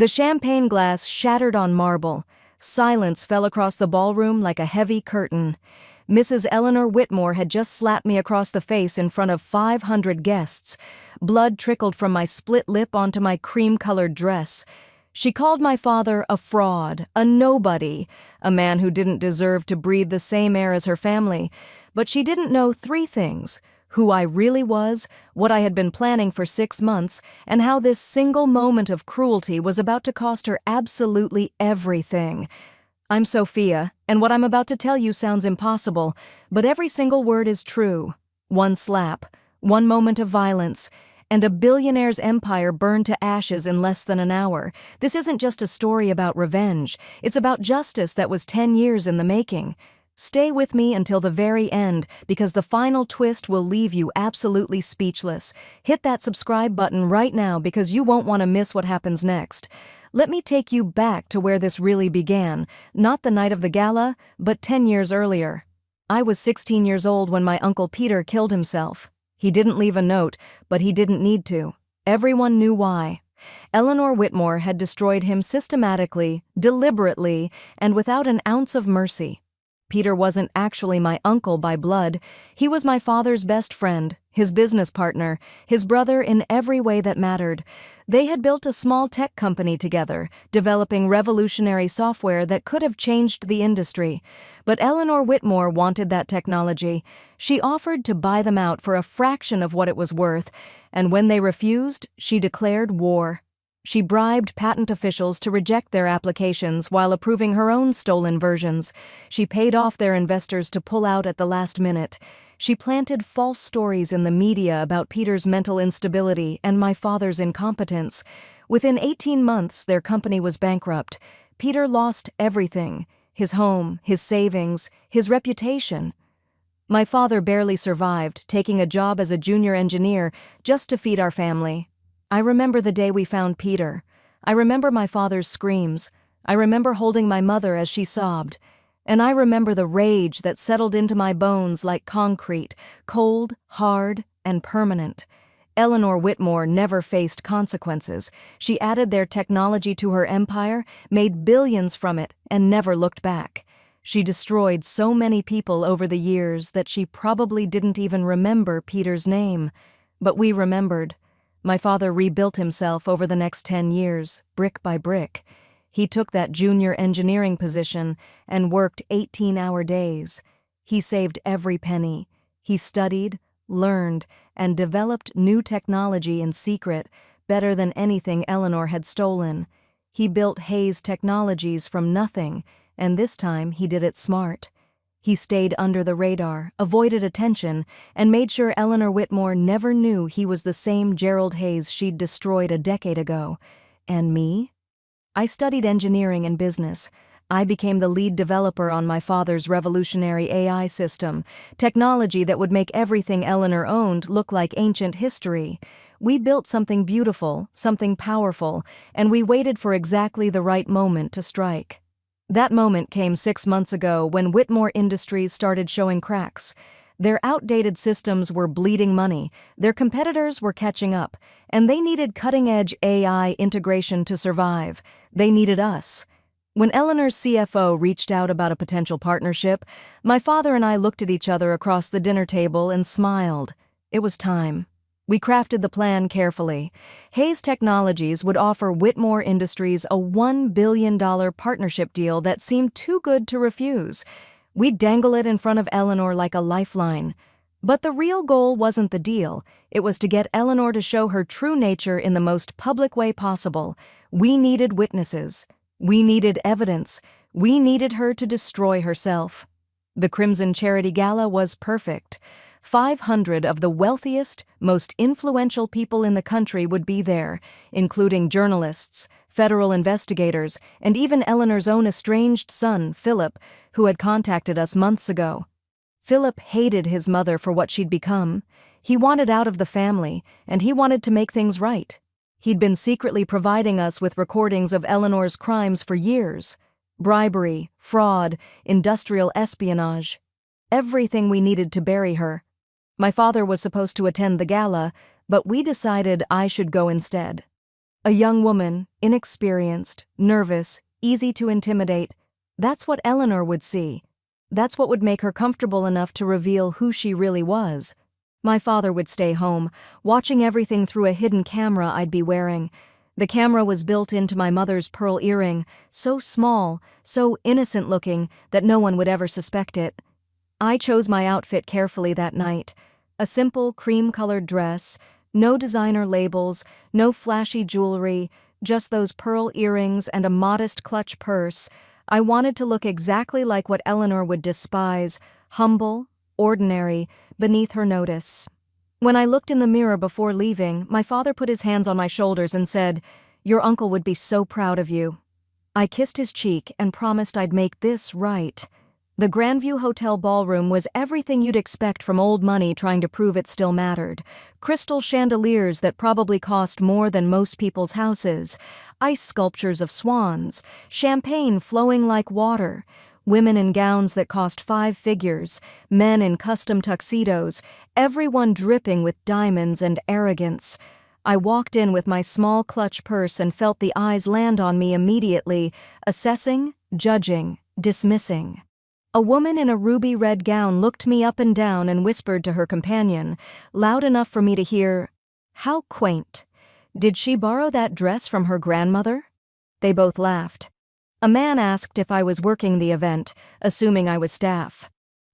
The champagne glass shattered on marble. Silence fell across the ballroom like a heavy curtain. Mrs. Eleanor Whitmore had just slapped me across the face in front of 500 guests. Blood trickled from my split lip onto my cream-colored dress. She called my father a fraud, a nobody, a man who didn't deserve to breathe the same air as her family. But she didn't know three things: who I really was, what I had been planning for 6 months, and how this single moment of cruelty was about to cost her absolutely everything. I'm Sophia, and what I'm about to tell you sounds impossible, but every single word is true. One slap, one moment of violence, and a billionaire's empire burned to ashes in less than an hour. This isn't just a story about revenge. It's about justice that was 10 years in the making. Stay with me until the very end, because the final twist will leave you absolutely speechless. Hit that subscribe button right now because you won't want to miss what happens next. Let me take you back to where this really began, not the night of the gala, but 10 years earlier. I was 16 years old when my Uncle Peter killed himself. He didn't leave a note, but he didn't need to. Everyone knew why. Eleanor Whitmore had destroyed him systematically, deliberately, and without an ounce of mercy. Peter wasn't actually my uncle by blood. He was my father's best friend, his business partner, his brother in every way that mattered. They had built a small tech company together, developing revolutionary software that could have changed the industry. But Eleanor Whitmore wanted that technology. She offered to buy them out for a fraction of what it was worth, and when they refused, she declared war. She bribed patent officials to reject their applications while approving her own stolen versions. She paid off their investors to pull out at the last minute. She planted false stories in the media about Peter's mental instability and my father's incompetence. Within 18 months, their company was bankrupt. Peter lost everything: his home, his savings, his reputation. My father barely survived, taking a job as a junior engineer just to feed our family. I remember the day we found Peter. I remember my father's screams. I remember holding my mother as she sobbed. And I remember the rage that settled into my bones like concrete, cold, hard, and permanent. Eleanor Whitmore never faced consequences. She added their technology to her empire, made billions from it, and never looked back. She destroyed so many people over the years that she probably didn't even remember Peter's name. But we remembered. My father rebuilt himself over the next 10 years, brick by brick. He took that junior engineering position and worked 18-hour days. He saved every penny. He studied, learned, and developed new technology in secret, better than anything Eleanor had stolen. He built Hayes Technologies from nothing, and this time he did it smart. He stayed under the radar, avoided attention, and made sure Eleanor Whitmore never knew he was the same Gerald Hayes she'd destroyed a decade ago. And me? I studied engineering and business. I became the lead developer on my father's revolutionary AI system, technology that would make everything Eleanor owned look like ancient history. We built something beautiful, something powerful, and we waited for exactly the right moment to strike. That moment came 6 months ago when Whitmore Industries started showing cracks. Their outdated systems were bleeding money, their competitors were catching up, and they needed cutting-edge AI integration to survive. They needed us. When Eleanor's CFO reached out about a potential partnership, my father and I looked at each other across the dinner table and smiled. It was time. We crafted the plan carefully. Hayes Technologies would offer Whitmore Industries a $1 billion partnership deal that seemed too good to refuse. We'd dangle it in front of Eleanor like a lifeline. But the real goal wasn't the deal. It was to get Eleanor to show her true nature in the most public way possible. We needed witnesses. We needed evidence. We needed her to destroy herself. The Crimson Charity Gala was perfect. 500 of the wealthiest, most influential people in the country would be there, including journalists, federal investigators, and even Eleanor's own estranged son, Philip, who had contacted us months ago. Philip hated his mother for what she'd become. He wanted out of the family, and he wanted to make things right. He'd been secretly providing us with recordings of Eleanor's crimes for years: bribery, fraud, industrial espionage. Everything we needed to bury her. My father was supposed to attend the gala, but we decided I should go instead. A young woman, inexperienced, nervous, easy to intimidate. That's what Eleanor would see. That's what would make her comfortable enough to reveal who she really was. My father would stay home, watching everything through a hidden camera I'd be wearing. The camera was built into my mother's pearl earring, so small, so innocent-looking that no one would ever suspect it. I chose my outfit carefully that night. A simple cream-colored dress, no designer labels, no flashy jewelry, just those pearl earrings and a modest clutch purse. I wanted to look exactly like what Eleanor would despise, humble, ordinary, beneath her notice. When I looked in the mirror before leaving, my father put his hands on my shoulders and said, "Your uncle would be so proud of you." I kissed his cheek and promised I'd make this right. The Grandview Hotel ballroom was everything you'd expect from old money trying to prove it still mattered. Crystal chandeliers that probably cost more than most people's houses, ice sculptures of swans, champagne flowing like water, women in gowns that cost 5 figures, men in custom tuxedos, everyone dripping with diamonds and arrogance. I walked in with my small clutch purse and felt the eyes land on me immediately, assessing, judging, dismissing. A woman in a ruby red gown looked me up and down and whispered to her companion, loud enough for me to hear, "How quaint. Did she borrow that dress from her grandmother?" They both laughed. A man asked if I was working the event, assuming I was staff.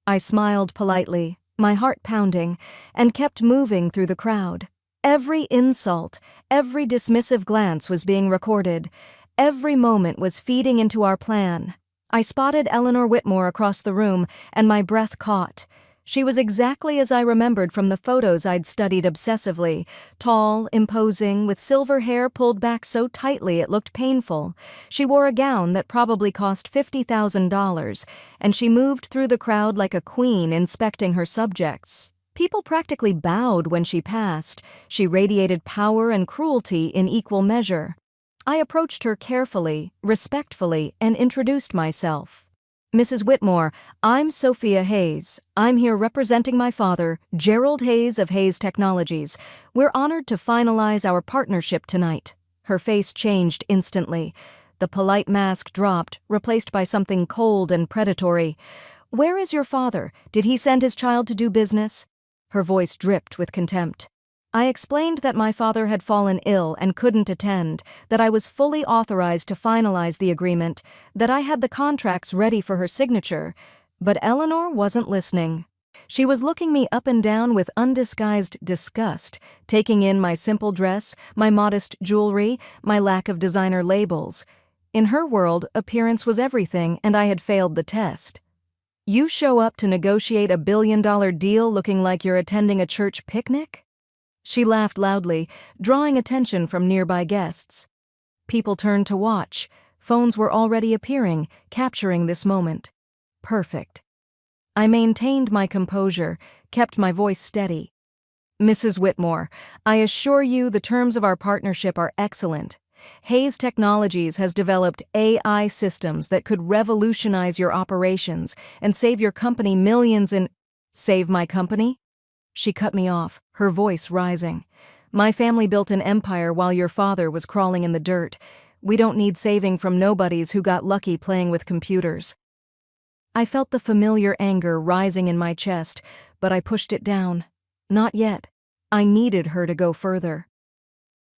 I smiled politely, my heart pounding, and kept moving through the crowd. Every insult, every dismissive glance was being recorded. Every moment was feeding into our plan. I spotted Eleanor Whitmore across the room, and my breath caught. She was exactly as I remembered from the photos I'd studied obsessively, tall, imposing, with silver hair pulled back so tightly it looked painful. She wore a gown that probably cost $50,000, and she moved through the crowd like a queen inspecting her subjects. People practically bowed when she passed. She radiated power and cruelty in equal measure. I approached her carefully, respectfully, and introduced myself. "Mrs. Whitmore, I'm Sophia Hayes. I'm here representing my father, Gerald Hayes of Hayes Technologies. We're honored to finalize our partnership tonight." Her face changed instantly. The polite mask dropped, replaced by something cold and predatory. "Where is your father? Did he send his child to do business?" Her voice dripped with contempt. I explained that my father had fallen ill and couldn't attend, that I was fully authorized to finalize the agreement, that I had the contracts ready for her signature. But Eleanor wasn't listening. She was looking me up and down with undisguised disgust, taking in my simple dress, my modest jewelry, my lack of designer labels. In her world, appearance was everything, and I had failed the test. "You show up to negotiate a billion-dollar deal looking like you're attending a church picnic?" She laughed loudly, drawing attention from nearby guests. People turned to watch. Phones were already appearing, capturing this moment. Perfect. I maintained my composure, kept my voice steady. "Mrs. Whitmore, I assure you the terms of our partnership are excellent. Hayes Technologies has developed AI systems that could revolutionize your operations and save your company millions in—" "Save my company?" She cut me off, her voice rising. "My family built an empire while your father was crawling in the dirt. We don't need saving from nobodies who got lucky playing with computers." I felt the familiar anger rising in my chest, but I pushed it down. Not yet. I needed her to go further.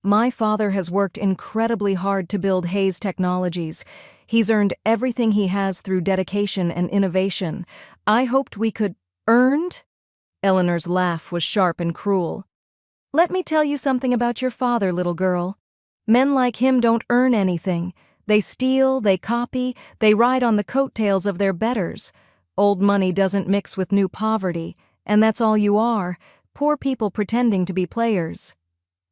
"My father has worked incredibly hard to build Hayes Technologies. He's earned everything he has through dedication and innovation. I hoped we could—" "Earned?" Eleanor's laugh was sharp and cruel. "Let me tell you something about your father, little girl. Men like him don't earn anything. They steal, they copy, they ride on the coattails of their betters. Old money doesn't mix with new poverty, and that's all you are, poor people pretending to be players."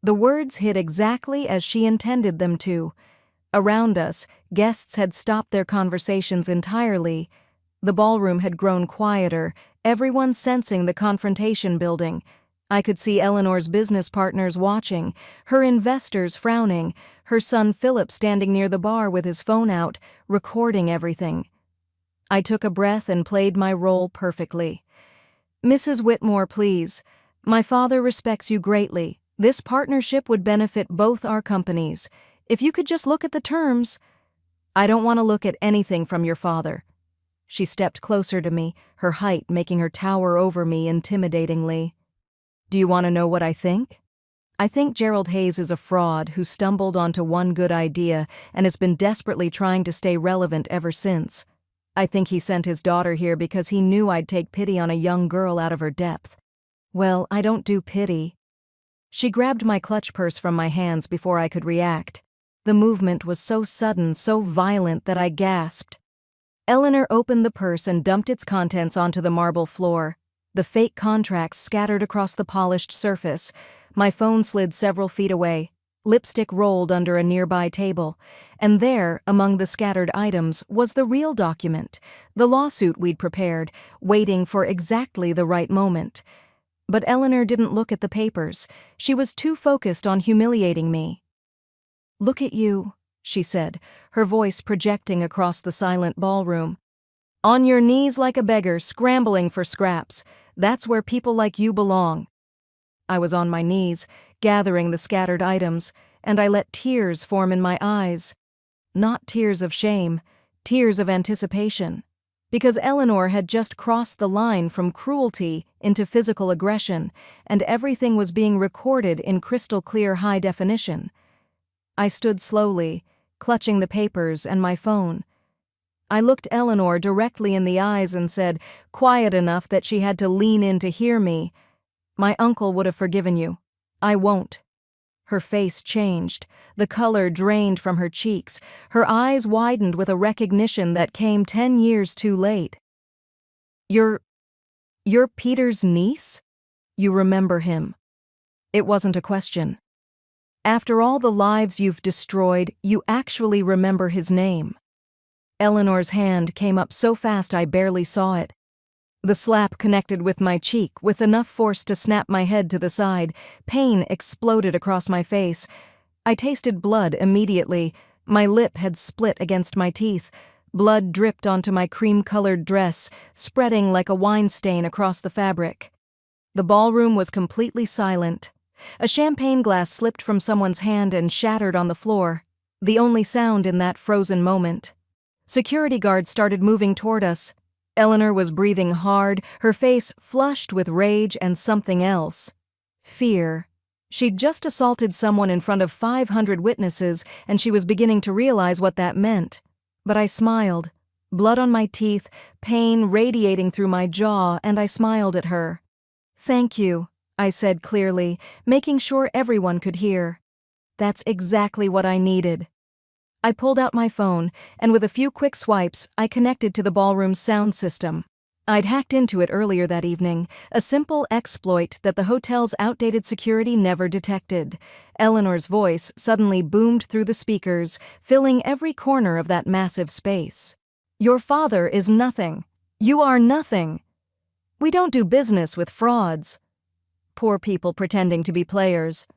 The words hit exactly as she intended them to. Around us, guests had stopped their conversations entirely. The ballroom had grown quieter, everyone sensing the confrontation building. I could see Eleanor's business partners watching, her investors frowning, her son Philip standing near the bar with his phone out, recording everything. I took a breath and played my role perfectly. "Mrs. Whitmore, please. My father respects you greatly. This partnership would benefit both our companies. If you could just look at the terms. I don't want to look at anything from your father. She stepped closer to me, her height making her tower over me intimidatingly. Do you want to know what I think? I think Gerald Hayes is a fraud who stumbled onto one good idea and has been desperately trying to stay relevant ever since. I think he sent his daughter here because he knew I'd take pity on a young girl out of her depth. Well, I don't do pity. She grabbed my clutch purse from my hands before I could react. The movement was so sudden, so violent that I gasped. Eleanor opened the purse and dumped its contents onto the marble floor. The fake contracts scattered across the polished surface. My phone slid several feet away. Lipstick rolled under a nearby table. And there, among the scattered items, was the real document, the lawsuit we'd prepared, waiting for exactly the right moment. But Eleanor didn't look at the papers. She was too focused on humiliating me. "Look at you," she said, her voice projecting across the silent ballroom. "On your knees like a beggar, scrambling for scraps. That's where people like you belong." I was on my knees, gathering the scattered items, and I let tears form in my eyes. Not tears of shame, tears of anticipation. Because Eleanor had just crossed the line from cruelty into physical aggression, and everything was being recorded in crystal-clear high definition. I stood slowly, clutching the papers and my phone. I looked Eleanor directly in the eyes and said, quiet enough that she had to lean in to hear me, "My uncle would have forgiven you. I won't." Her face changed. The color drained from her cheeks. Her eyes widened with a recognition that came 10 years too late. You're Peter's niece? You remember him." It wasn't a question. "After all the lives you've destroyed, you actually remember his name." Eleanor's hand came up so fast I barely saw it. The slap connected with my cheek with enough force to snap my head to the side. Pain exploded across my face. I tasted blood immediately. My lip had split against my teeth. Blood dripped onto my cream-colored dress, spreading like a wine stain across the fabric. The ballroom was completely silent. A champagne glass slipped from someone's hand and shattered on the floor, the only sound in that frozen moment. Security guards started moving toward us. Eleanor was breathing hard, her face flushed with rage and something else. Fear. She'd just assaulted someone in front of 500 witnesses, and she was beginning to realize what that meant. But I smiled. Blood on my teeth, pain radiating through my jaw, and I smiled at her. "Thank you," I said clearly, making sure everyone could hear. "That's exactly what I needed." I pulled out my phone, and with a few quick swipes, I connected to the ballroom's sound system. I'd hacked into it earlier that evening, a simple exploit that the hotel's outdated security never detected. Eleanor's voice suddenly boomed through the speakers, filling every corner of that massive space. "Your father is nothing. You are nothing. We don't do business with frauds. Poor people pretending to be players."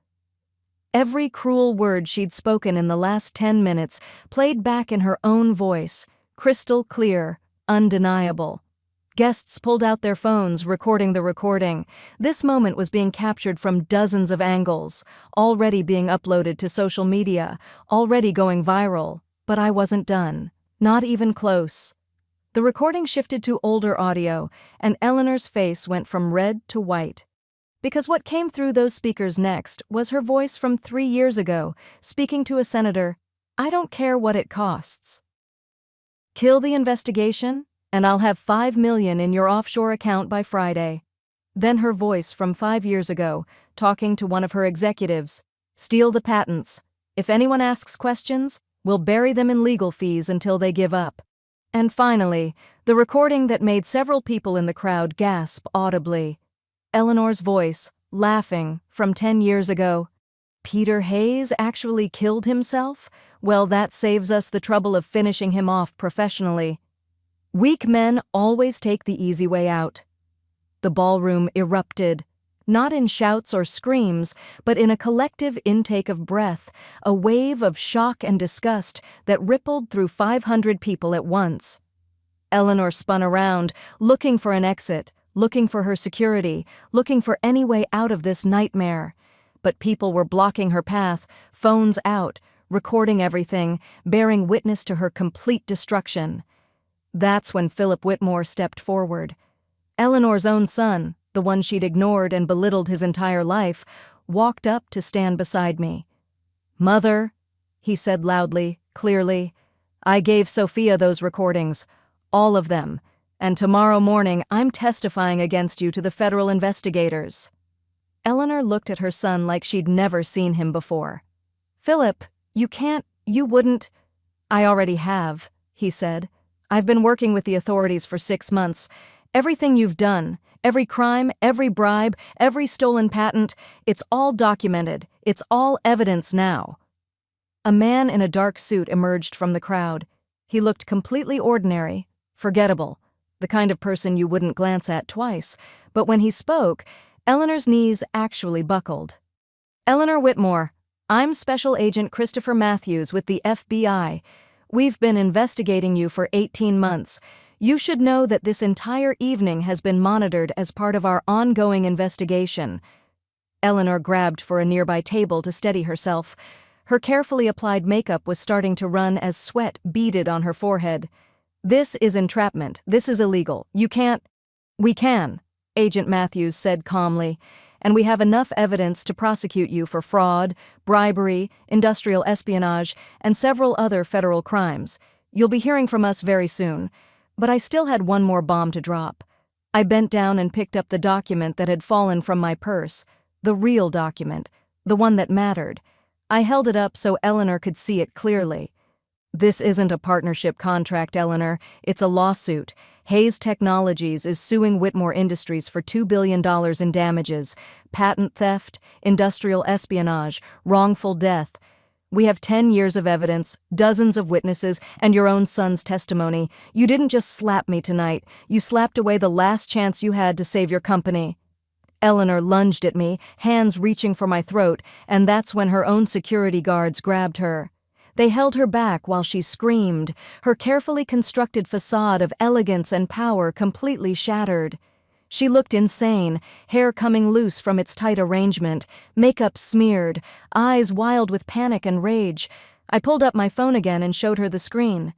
Every cruel word she'd spoken in the last 10 minutes played back in her own voice, crystal clear, undeniable. Guests pulled out their phones, recording the recording. This moment was being captured from dozens of angles, already being uploaded to social media, already going viral. But I wasn't done. Not even close. The recording shifted to older audio, and Eleanor's face went from red to white. Because what came through those speakers next was her voice from 3 years ago, speaking to a senator. "I don't care what it costs. Kill the investigation, and I'll have $5 million in your offshore account by Friday." Then her voice from 5 years ago, talking to one of her executives. "Steal the patents. If anyone asks questions, we'll bury them in legal fees until they give up." And finally, the recording that made several people in the crowd gasp audibly. Eleanor's voice, laughing, from 10 years ago. "Peter Hayes actually killed himself? Well, that saves us the trouble of finishing him off professionally. Weak men always take the easy way out." The ballroom erupted, not in shouts or screams, but in a collective intake of breath, a wave of shock and disgust that rippled through 500 people at once. Eleanor spun around, looking for an exit, looking for her security, looking for any way out of this nightmare. but people were blocking her path, phones out, recording everything, bearing witness to her complete destruction. That's when Philip Whitmore stepped forward. Eleanor's own son, the one she'd ignored and belittled his entire life, walked up to stand beside me. "Mother," he said loudly, clearly, "I gave Sophia those recordings, all of them, and tomorrow morning I'm testifying against you to the federal investigators." Eleanor looked at her son like she'd never seen him before. "Philip, you wouldn't—" "I already have," he said. "I've been working with the authorities for 6 months. Everything you've done, every crime, every bribe, every stolen patent, it's all documented. It's all evidence now." A man in a dark suit emerged from the crowd. He looked completely ordinary, forgettable, the kind of person you wouldn't glance at twice, but when he spoke, Eleanor's knees actually buckled. "Eleanor Whitmore, I'm Special Agent Christopher Matthews with the FBI. We've been investigating you for 18 months. You should know that this entire evening has been monitored as part of our ongoing investigation." Eleanor grabbed for a nearby table to steady herself. Her carefully applied makeup was starting to run as sweat beaded on her forehead. "This is entrapment. This is illegal. You can't—" "We can," Agent Matthews said calmly, "and we have enough evidence to prosecute you for fraud, bribery, industrial espionage, and several other federal crimes. You'll be hearing from us very soon." But I still had one more bomb to drop. I bent down and picked up the document that had fallen from my purse, the real document, the one that mattered. I held it up so Eleanor could see it clearly. "This isn't a partnership contract, Eleanor. It's a lawsuit. Hayes Technologies is suing Whitmore Industries for $2 billion in damages, patent theft, industrial espionage, wrongful death. We have 10 years of evidence, dozens of witnesses, and your own son's testimony. You didn't just slap me tonight. You slapped away the last chance you had to save your company." Eleanor lunged at me, hands reaching for my throat, and that's when her own security guards grabbed her. They held her back while she screamed, her carefully constructed facade of elegance and power completely shattered. She looked insane, hair coming loose from its tight arrangement, makeup smeared, eyes wild with panic and rage. I pulled up my phone again and showed her the screen.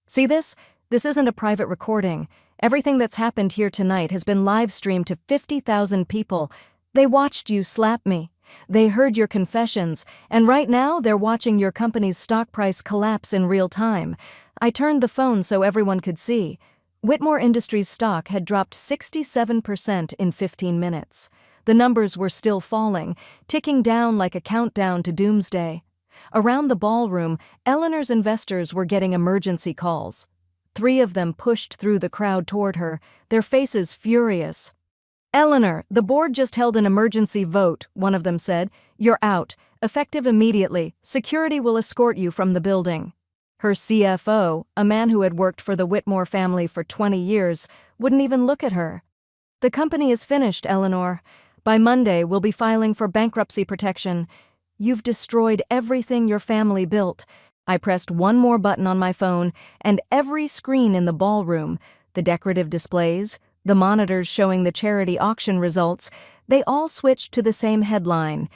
"See this? This isn't a private recording. Everything that's happened here tonight has been live-streamed to 50,000 people. They watched you slap me. They heard your confessions, and right now they're watching your company's stock price collapse in real time." I turned the phone so everyone could see. Whitmore Industries' stock had dropped 67% in 15 minutes. The numbers were still falling, ticking down like a countdown to doomsday. Around the ballroom, Eleanor's investors were getting emergency calls. 3 of them pushed through the crowd toward her, their faces furious. "Eleanor, the board just held an emergency vote," one of them said. "You're out. Effective immediately. Security will escort you from the building." Her CFO, a man who had worked for the Whitmore family for 20 years, wouldn't even look at her. "The company is finished, Eleanor. By Monday, we'll be filing for bankruptcy protection. You've destroyed everything your family built." I pressed one more button on my phone, and every screen in the ballroom, the decorative displays, the monitors showing the charity auction results, they all switched to the same headline: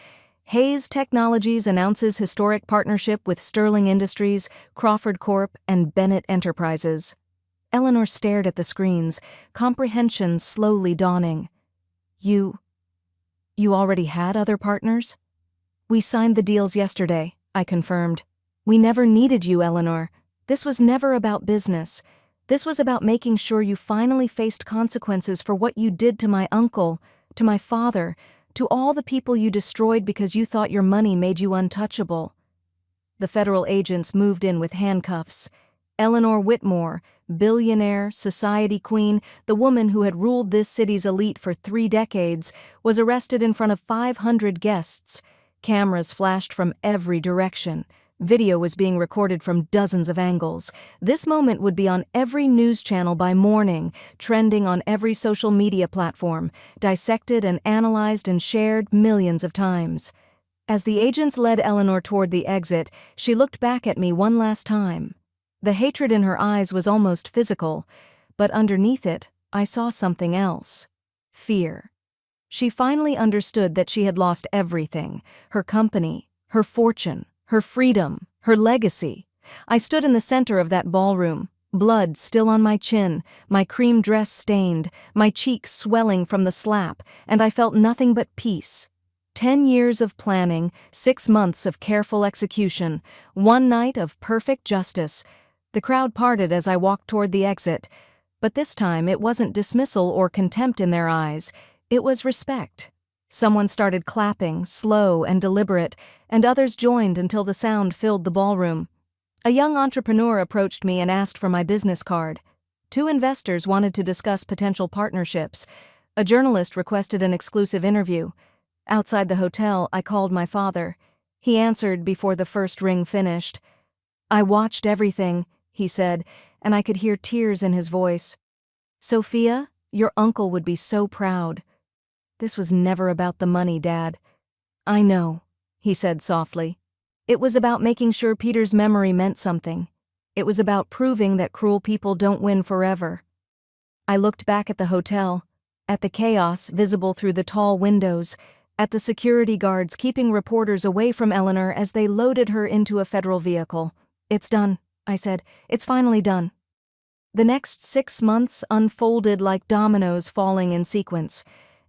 "Hayes Technologies announces historic partnership with Sterling Industries, Crawford Corp., and Bennett Enterprises." Eleanor stared at the screens, comprehension slowly dawning. You already had other partners?" "We signed the deals yesterday," I confirmed. "We never needed you, Eleanor. This was never about business. This was about making sure you finally faced consequences for what you did to my uncle, to my father, to all the people you destroyed because you thought your money made you untouchable." The federal agents moved in with handcuffs. Eleanor Whitmore, billionaire, society queen, the woman who had ruled this city's elite for 3 decades, was arrested in front of 500 guests. Cameras flashed from every direction. Video was being recorded from dozens of angles. This moment would be on every news channel by morning, trending on every social media platform, dissected and analyzed and shared millions of times. As the agents led Eleanor toward the exit, she looked back at me one last time. The hatred in her eyes was almost physical, but underneath it, I saw something else: fear. She finally understood that she had lost everything: her company, her fortune, her freedom, her legacy. I stood in the center of that ballroom, blood still on my chin, my cream dress stained, my cheeks swelling from the slap, and I felt nothing but peace. 10 years of planning, 6 months of careful execution, 1 night of perfect justice. The crowd parted as I walked toward the exit, but this time it wasn't dismissal or contempt in their eyes, it was respect. Someone started clapping, slow and deliberate, and others joined until the sound filled the ballroom. A young entrepreneur approached me and asked for my business card. 2 investors wanted to discuss potential partnerships. A journalist requested an exclusive interview. Outside the hotel, I called my father. He answered before the first ring finished. "I watched everything," he said, and I could hear tears in his voice. "Sophia, your uncle would be so proud." "This was never about the money, Dad." "I know," he said softly. "It was about making sure Peter's memory meant something. It was about proving that cruel people don't win forever." I looked back at the hotel, at the chaos visible through the tall windows, at the security guards keeping reporters away from Eleanor as they loaded her into a federal vehicle. "It's done," I said. "It's finally done." The next 6 months unfolded like dominoes falling in sequence.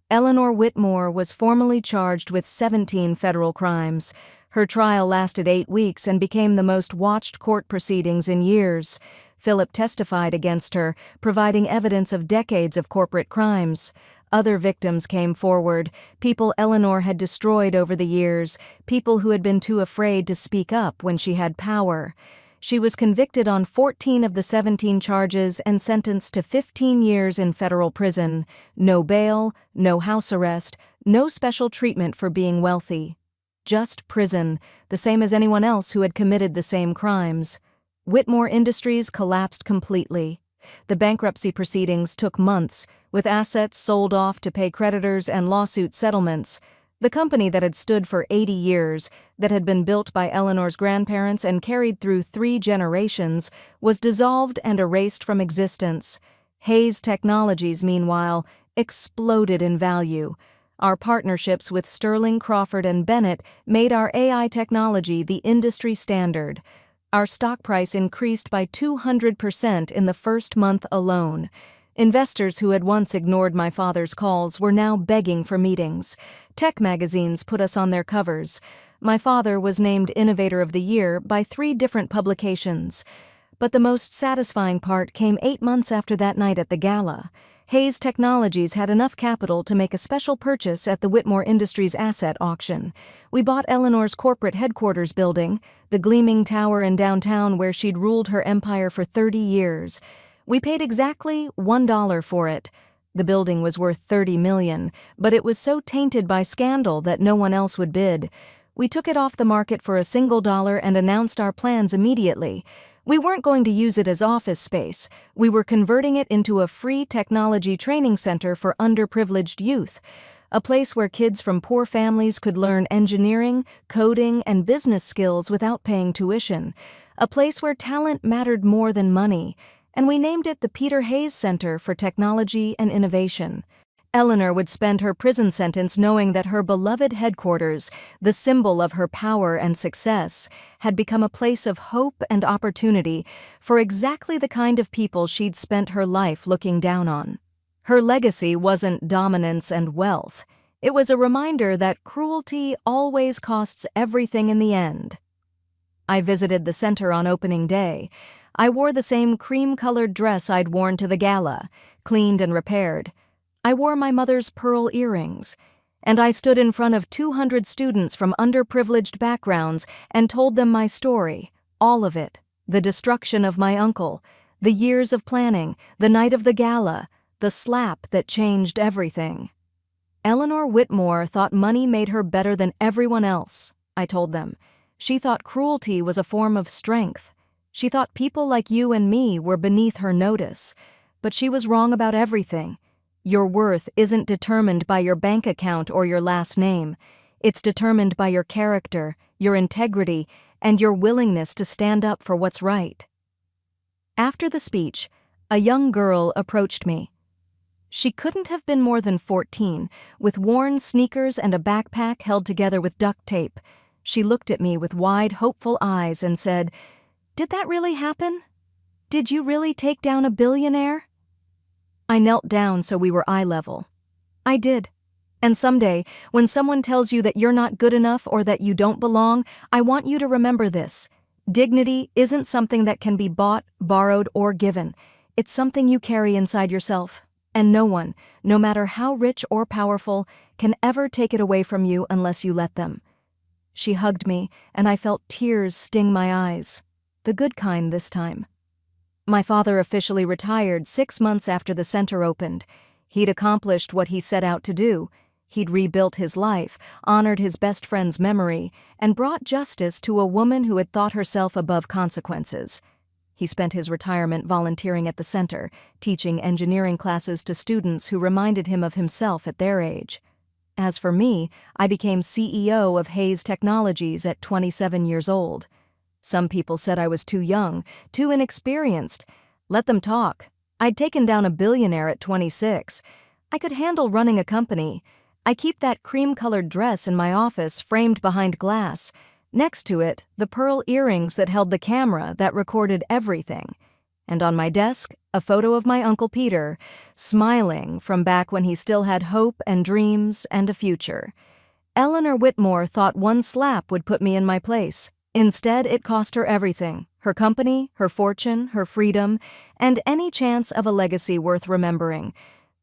Eleanor Whitmore was formally charged with 17 federal crimes. Her trial lasted 8 weeks and became the most watched court proceedings in years. Philip testified against her, providing evidence of decades of corporate crimes. Other victims came forward, people Eleanor had destroyed over the years, people who had been too afraid to speak up when she had power. She was convicted on 14 of the 17 charges and sentenced to 15 years in federal prison. No bail, no house arrest, no special treatment for being wealthy. Just prison, the same as anyone else who had committed the same crimes. Whitmore Industries collapsed completely. The bankruptcy proceedings took months, with assets sold off to pay creditors and lawsuit settlements. The company that had stood for 80 years, that had been built by Eleanor's grandparents and carried through 3 generations, was dissolved and erased from existence. Hayes Technologies, meanwhile, exploded in value. Our partnerships with Sterling, Crawford, and Bennett made our AI technology the industry standard. Our stock price increased by 200% in the first month alone. Investors who had once ignored my father's calls were now begging for meetings. Tech magazines put us on their covers. My father was named Innovator of the Year by 3 different publications. But the most satisfying part came 8 months after that night at the Gala. Hayes Technologies had enough capital to make a special purchase at the Whitmore Industries asset auction. We bought Eleanor's corporate headquarters building, the gleaming tower in downtown where she'd ruled her empire for 30 years. We paid exactly $1 for it. The building was worth $30 million, but it was so tainted by scandal that no one else would bid. We took it off the market for a single dollar and announced our plans immediately. We weren't going to use it as office space. We were converting it into a free technology training center for underprivileged youth, a place where kids from poor families could learn engineering, coding, and business skills without paying tuition, a place where talent mattered more than money. And we named it the Peter Hayes Center for Technology and Innovation. Eleanor would spend her prison sentence knowing that her beloved headquarters, the symbol of her power and success, had become a place of hope and opportunity for exactly the kind of people she'd spent her life looking down on. Her legacy wasn't dominance and wealth. It was a reminder that cruelty always costs everything in the end. I visited the center on opening day. I wore the same cream-colored dress I'd worn to the gala, cleaned and repaired. I wore my mother's pearl earrings, and I stood in front of 200 students from underprivileged backgrounds and told them my story, all of it, the destruction of my uncle, the years of planning, the night of the gala, the slap that changed everything. Eleanor Whitmore thought money made her better than everyone else, I told them. She thought cruelty was a form of strength. She thought people like you and me were beneath her notice. But she was wrong about everything. Your worth isn't determined by your bank account or your last name. It's determined by your character, your integrity, and your willingness to stand up for what's right. After the speech, a young girl approached me. She couldn't have been more than 14, with worn sneakers and a backpack held together with duct tape. She looked at me with wide, hopeful eyes and said, "Did that really happen? Did you really take down a billionaire?" I knelt down so we were eye level. I did. And someday, when someone tells you that you're not good enough or that you don't belong, I want you to remember this. Dignity isn't something that can be bought, borrowed, or given. It's something you carry inside yourself. And no one, no matter how rich or powerful, can ever take it away from you unless you let them. She hugged me, and I felt tears sting my eyes. The good kind this time. My father officially retired 6 months after the center opened. He'd accomplished what he set out to do. He'd rebuilt his life, honored his best friend's memory, and brought justice to a woman who had thought herself above consequences. He spent his retirement volunteering at the center, teaching engineering classes to students who reminded him of himself at their age. As for me, I became CEO of Hayes Technologies at 27 years old. Some people said I was too young, too inexperienced. Let them talk. I'd taken down a billionaire at 26. I could handle running a company. I keep that cream-colored dress in my office framed behind glass. Next to it, the pearl earrings that held the camera that recorded everything. And on my desk, a photo of my Uncle Peter, smiling from back when he still had hope and dreams and a future. Eleanor Whitmore thought one slap would put me in my place. Instead, it cost her everything: her company, her fortune, her freedom, and any chance of a legacy worth remembering.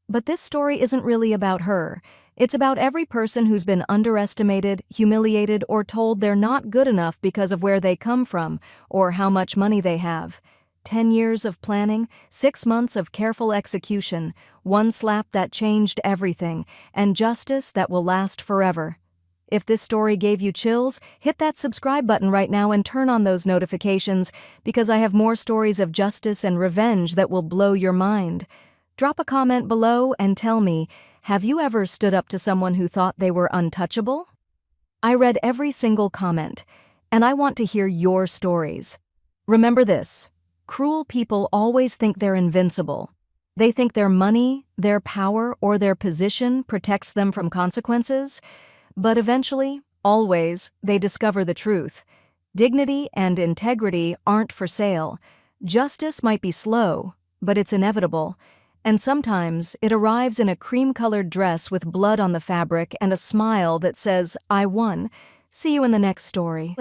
But this story isn't really about her. It's about every person who's been underestimated, humiliated, or told they're not good enough because of where they come from or how much money they have. 10 years of planning, 6 months of careful execution, one slap that changed everything, and justice that will last forever. If this story gave you chills, hit that subscribe button right now and turn on those notifications, because I have more stories of justice and revenge that will blow your mind. Drop a comment below and tell me, have you ever stood up to someone who thought they were untouchable? I read every single comment, and I want to hear your stories. Remember this: cruel people always think they're invincible. They think their money, their power, or their position protects them from consequences. But eventually, always, they discover the truth. Dignity and integrity aren't for sale. Justice might be slow, but it's inevitable. And sometimes it arrives in a cream-colored dress with blood on the fabric and a smile that says, "I won." See you in the next story.